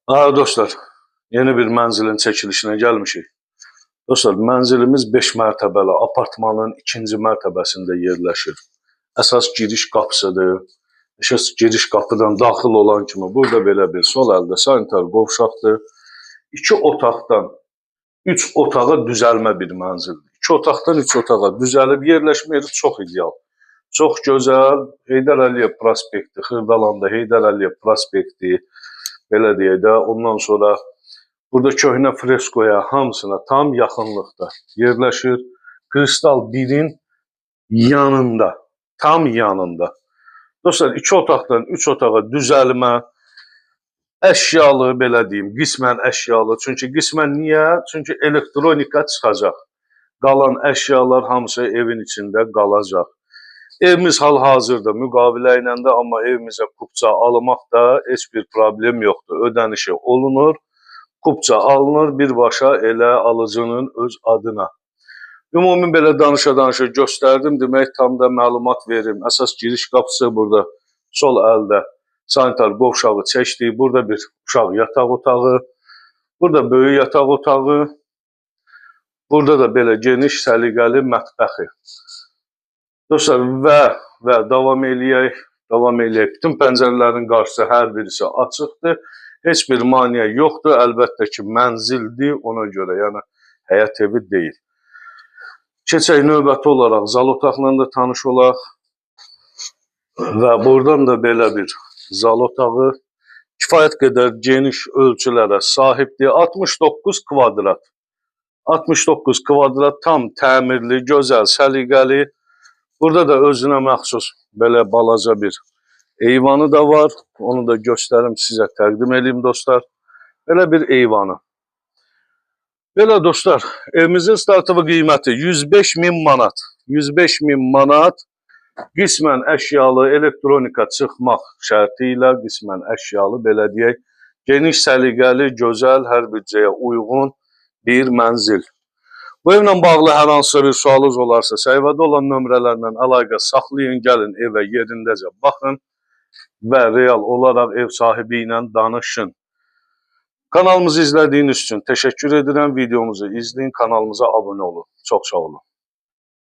Dostlar, yeni bir mənzilin çəkilişinə gəlmişik. Dostlar, mənzilimiz 5 mərtəbəli apartmanın 2-ci mərtəbəsində yerləşir. Əsas giriş qapısıdır. Əsas giriş qapıdan daxil olan kimi burada belə bir sol əldə sanitar qovşaqdır. 2 otaqdan 3 otağa düzəlmə bir mənzildir. 2 otaqdan 3 otağa düzəlib yerləşmə yeri çox ideal. Çox gözəl, Heydər Əliyev prospekti, Xırdalanda Heydər Əliyev prospekti, belə deyək də, ondan sonra burada köhnə freskoya hamısına tam yaxınlıqda yerləşir. Kristal 1-in yanında, tam yanında. Dostlar, 2 otaqdan 3 otağa düzəlmə, əşyalı, belə deyim, qismən əşyalı. Çünki qismən niyə? Çünki elektronika çıxacaq. Qalan əşyalar hamısı evin içində qalacaq. Evimiz hal-hazırda müqavilə ilə də, amma evimizə kupça almaqda heç bir problem yoxdur. Ödənişi olunur, kupça alınır birbaşa elə alıcının öz adına. Ümumi belə danışa-danışa göstərdim, demək tam da məlumat verim. Əsas giriş qapısı burada sol əldə sanitar qovşağı çəkdik. Burada bir uşaq yataq otağı, burada böyük yataq otağı, burada da belə geniş, səliqəli mətbəxi. Dostlar, və davam eləyək. Bütün pəncərələrin qarşısı hər birisi açıqdır. Heç bir maneə yoxdur. Əlbəttə ki, mənzildir ona görə, yəni həyət evi deyil. Keçək növbəti olaraq zal otaqla da tanış olaq. Və buradan da belə bir zal otağı kifayət qədər geniş ölçülərə sahibdir. 69 kvadrat. 69 kvadrat tam təmirli, gözəl, səliqəli. Burada da özünə məxsus belə balaca bir eyvanı da var. Onu da göstərim sizə, təqdim edeyim dostlar. Belə bir eyvanı. Belə dostlar, evimizin startı qiyməti 105.000 manat. 105.000 manat qismən əşyalı elektronika çıxmaq şərti ilə qismən əşyalı, belə deyək, geniş, səliqəli, gözəl, hər büdcəyə uyğun bir mənzil. Bu evlə bağlı hər hansısa bir sualınız olarsa, səhifədə olan nömrələrlə əlaqə saxlayın, gəlin evə yerindəcə baxın və real olaraq ev sahibi ilə danışın. Kanalımızı izlədiyiniz üçün təşəkkür edirəm. Videomuzu izləyin, kanalımıza abunə olun. Çox sağ olun.